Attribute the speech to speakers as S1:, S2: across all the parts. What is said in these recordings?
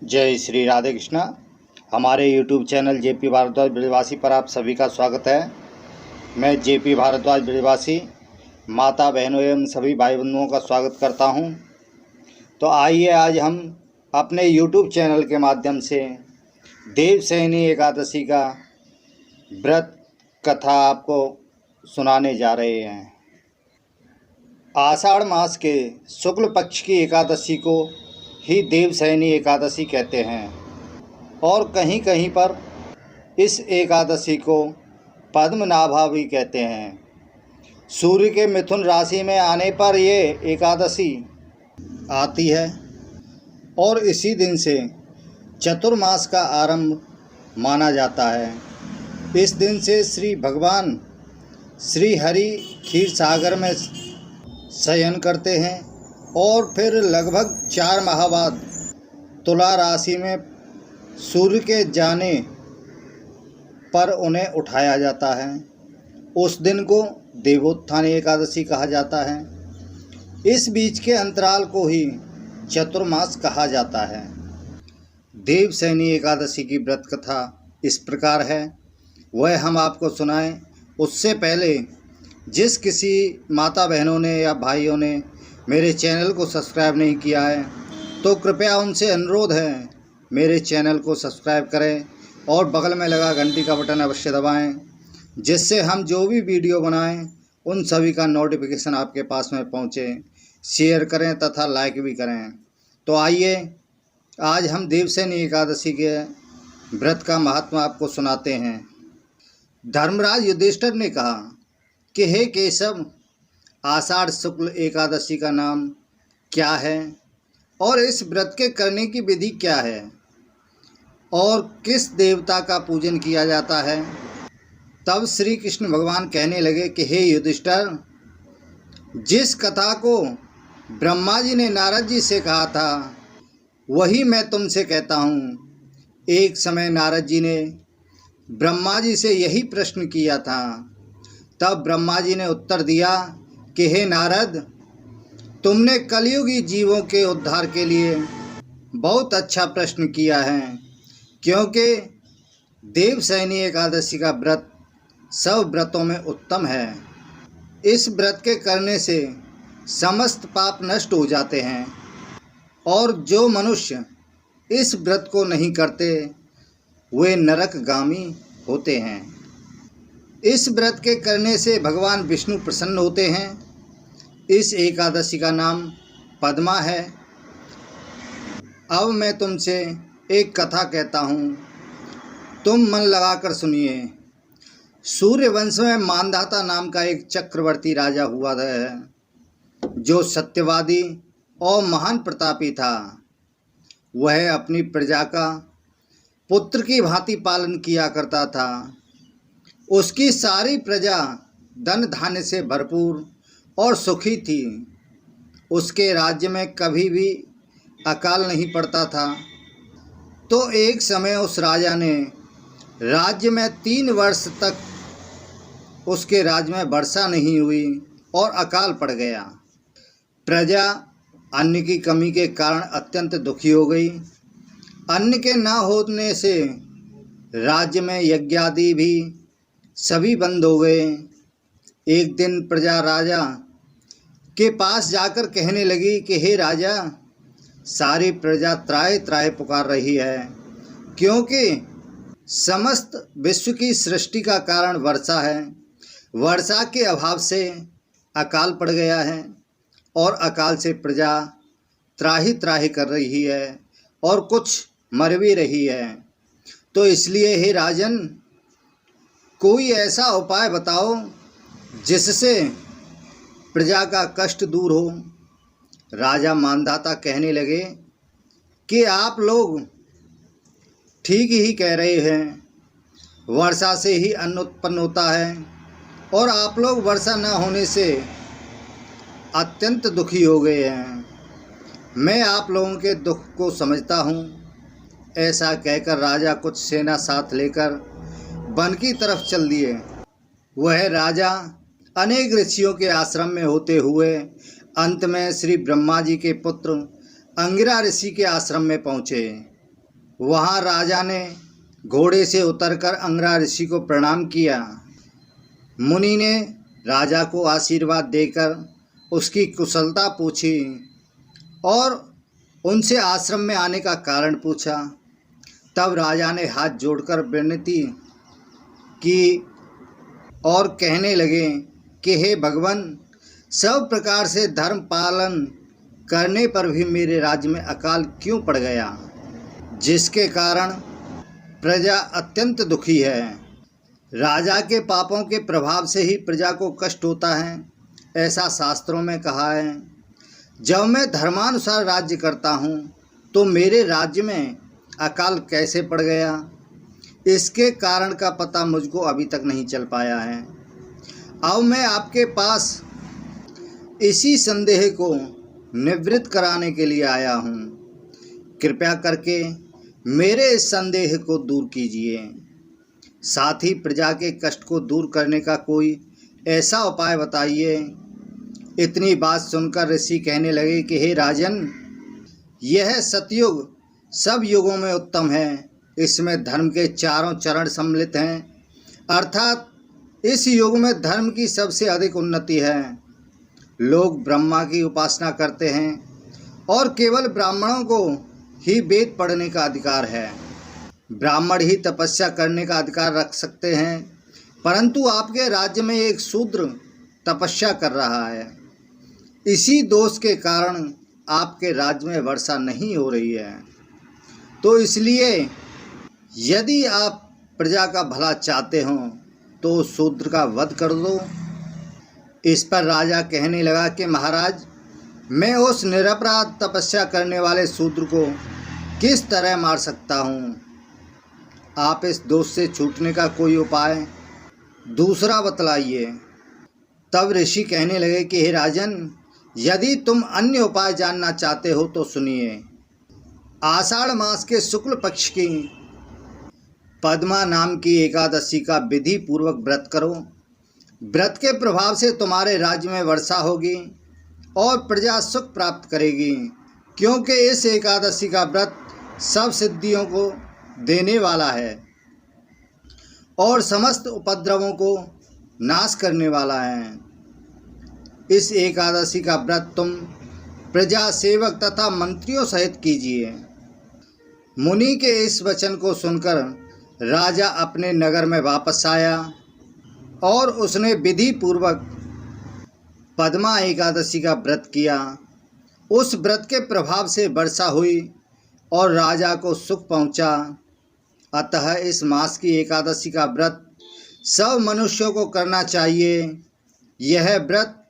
S1: जय श्री राधे कृष्णा। हमारे YouTube channel JP Bhardwaj ब्रजवासी पर आप सभी का स्वागत है। मैं जेपी भारद्वाज ब्रजवासी माता बहनों एवं सभी भाई बंधुओं का स्वागत करता हूं। तो आइए आज हम अपने YouTube चैनल के माध्यम से देवशयनी एकादशी का व्रत कथा आपको सुनाने जा रहे हैं। आषाढ़ मास के शुक्ल पक्ष की एकादशी को ही देवशयनी एकादशी कहते हैं और कहीं कहीं पर इस एकादशी को पद्मनाभा भी कहते हैं। सूर्य के मिथुन राशि में आने पर ये एकादशी आती है और इसी दिन से चतुर्मास का आरंभ माना जाता है। इस दिन से श्री भगवान श्री हरि क्षीर सागर में शयन करते हैं और फिर लगभग 4 माह बाद तुला राशि में सूर्य के जाने पर उन्हें उठाया जाता है। उस दिन को देवोत्थान एकादशी कहा जाता है। इस बीच के अंतराल को ही चतुर्मास कहा जाता है। देवशयनी एकादशी की व्रत कथा इस प्रकार है, वह हम आपको सुनाएं। उससे पहले जिस किसी माता बहनों ने या भाइयों ने मेरे चैनल को सब्सक्राइब नहीं किया है तो कृपया उनसे अनुरोध है मेरे चैनल को सब्सक्राइब करें और बगल में लगा घंटी का बटन अवश्य दबाएं, जिससे हम जो भी वीडियो बनाएं उन सभी का नोटिफिकेशन आपके पास में पहुंचे। शेयर करें तथा लाइक भी करें। तो आइए आज हम देवशयनी एकादशी के व्रत का महात्मा आपको सुनाते हैं। धर्मराज युधिष्ठिर ने कहा कि हे केशव, आषाढ़ शुक्ल एकादशी का नाम क्या है और इस व्रत के करने की विधि क्या है और किस देवता का पूजन किया जाता है। तब श्री कृष्ण भगवान कहने लगे कि हे युधिष्ठिर, जिस कथा को ब्रह्मा जी ने नारद जी से कहा था वही मैं तुमसे कहता हूँ। एक समय नारद जी ने ब्रह्मा जी से यही प्रश्न किया था। तब ब्रह्मा जी ने उत्तर दिया कि हे नारद, तुमने कलयुगी जीवों के उद्धार के लिए बहुत अच्छा प्रश्न किया है, क्योंकि देवशयनी एकादशी का व्रत सब व्रतों में उत्तम है। इस व्रत के करने से समस्त पाप नष्ट हो जाते हैं और जो मनुष्य इस व्रत को नहीं करते वे नरकगामी होते हैं। इस व्रत के करने से भगवान विष्णु प्रसन्न होते हैं। इस एकादशी का नाम पद्मा है। अब मैं तुमसे एक कथा कहता हूँ, तुम मन लगाकर सुनिए। सूर्यवंश में मांधाता नाम का एक चक्रवर्ती राजा हुआ है, जो सत्यवादी और महान प्रतापी था। वह अपनी प्रजा का पुत्र की भांति पालन किया करता था। उसकी सारी प्रजा धन धान्य से भरपूर और सुखी थी। उसके राज्य में कभी भी अकाल नहीं पड़ता था। तो एक समय उस राजा ने राज्य में 3 वर्ष तक उसके राज्य में वर्षा नहीं हुई और अकाल पड़ गया। प्रजा अन्न की कमी के कारण अत्यंत दुखी हो गई। अन्न के न होने से राज्य में यज्ञादि भी सभी बंद हो गए। एक दिन प्रजा राजा के पास जाकर कहने लगी कि हे राजा, सारी प्रजा त्राहि त्राहि पुकार रही है, क्योंकि समस्त विश्व की सृष्टि का कारण वर्षा है। वर्षा के अभाव से अकाल पड़ गया है और अकाल से प्रजा त्राहि त्राहि कर रही है और कुछ मर भी रही है। तो इसलिए हे राजन, कोई ऐसा उपाय बताओ जिससे प्रजा का कष्ट दूर हो। राजा मांधाता कहने लगे कि आप लोग ठीक ही कह रहे हैं, वर्षा से ही अन्न उत्पन्न होता है और आप लोग वर्षा न होने से अत्यंत दुखी हो गए हैं। मैं आप लोगों के दुख को समझता हूँ। ऐसा कहकर राजा कुछ सेना साथ लेकर वन की तरफ चल दिए। वह राजा अनेक ऋषियों के आश्रम में होते हुए अंत में श्री ब्रह्मा जी के पुत्र अंगिरा ऋषि के आश्रम में पहुँचे। वहाँ राजा ने घोड़े से उतरकर अंगरा ऋषि को प्रणाम किया। मुनि ने राजा को आशीर्वाद देकर उसकी कुशलता पूछी और उनसे आश्रम में आने का कारण पूछा। तब राजा ने हाथ जोड़कर विनती की और कहने लगे कि हे भगवान, सब प्रकार से धर्म पालन करने पर भी मेरे राज्य में अकाल क्यों पड़ गया, जिसके कारण प्रजा अत्यंत दुखी है। राजा के पापों के प्रभाव से ही प्रजा को कष्ट होता है, ऐसा शास्त्रों में कहा है। जब मैं धर्मानुसार राज्य करता हूँ तो मेरे राज्य में अकाल कैसे पड़ गया, इसके कारण का पता मुझको अभी तक नहीं चल पाया है। अब मैं आपके पास इसी संदेह को निवृत्त कराने के लिए आया हूँ। कृपया करके मेरे इस संदेह को दूर कीजिए। साथ ही प्रजा के कष्ट को दूर करने का कोई ऐसा उपाय बताइए। इतनी बात सुनकर ऋषि कहने लगे कि हे राजन, यह सतयुग सब युगों में उत्तम है। इसमें धर्म के चारों चरण सम्मिलित हैं, अर्थात इस युग में धर्म की सबसे अधिक उन्नति है। लोग ब्रह्मा की उपासना करते हैं और केवल ब्राह्मणों को ही वेद पढ़ने का अधिकार है। ब्राह्मण ही तपस्या करने का अधिकार रख सकते हैं, परंतु आपके राज्य में एक शूद्र तपस्या कर रहा है। इसी दोष के कारण आपके राज्य में वर्षा नहीं हो रही है। तो इसलिए यदि आप प्रजा का भला चाहते हो तो शूद्र का वध कर दो। इस पर राजा कहने लगा कि महाराज, मैं उस निरपराध तपस्या करने वाले शूद्र को किस तरह मार सकता हूँ? आप इस दोष से छूटने का कोई उपाय दूसरा बतलाइए। तब ऋषि कहने लगे कि हे राजन, यदि तुम अन्य उपाय जानना चाहते हो तो सुनिए। आषाढ़ मास के शुक्ल पक्ष की पद्मा नाम की एकादशी का विधि पूर्वक व्रत करो। व्रत के प्रभाव से तुम्हारे राज्य में वर्षा होगी और प्रजा सुख प्राप्त करेगी, क्योंकि इस एकादशी का व्रत सब सिद्धियों को देने वाला है और समस्त उपद्रवों को नाश करने वाला है। इस एकादशी का व्रत तुम प्रजा, सेवक तथा मंत्रियों सहित कीजिए। मुनि के इस वचन को सुनकर राजा अपने नगर में वापस आया और उसने विधि पूर्वक पद्मा एकादशी का व्रत किया। उस व्रत के प्रभाव से वर्षा हुई और राजा को सुख पहुंचा। अतः इस मास की एकादशी का व्रत सब मनुष्यों को करना चाहिए। यह व्रत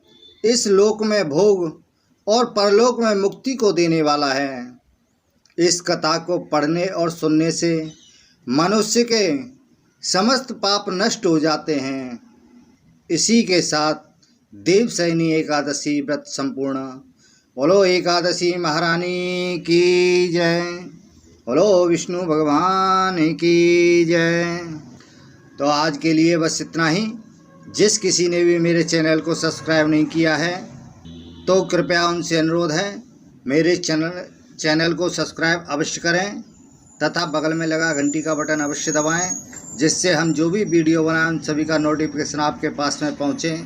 S1: इस लोक में भोग और परलोक में मुक्ति को देने वाला है। इस कथा को पढ़ने और सुनने से मनुष्य के समस्त पाप नष्ट हो जाते हैं। इसी के साथ देवशयनी एकादशी व्रत संपूर्ण। बोलो एकादशी महारानी की जय। बोलो विष्णु भगवान की जय। तो आज के लिए बस इतना ही। जिस किसी ने भी मेरे चैनल को सब्सक्राइब नहीं किया है तो कृपया उनसे अनुरोध है, मेरे चैनल को सब्सक्राइब अवश्य करें तथा बगल में लगा घंटी का बटन अवश्य दबाएं, जिससे हम जो भी वीडियो बनाएं उन सभी का नोटिफिकेशन आपके पास में पहुंचे।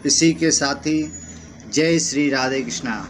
S1: इसी के साथ ही जय श्री राधे कृष्णा।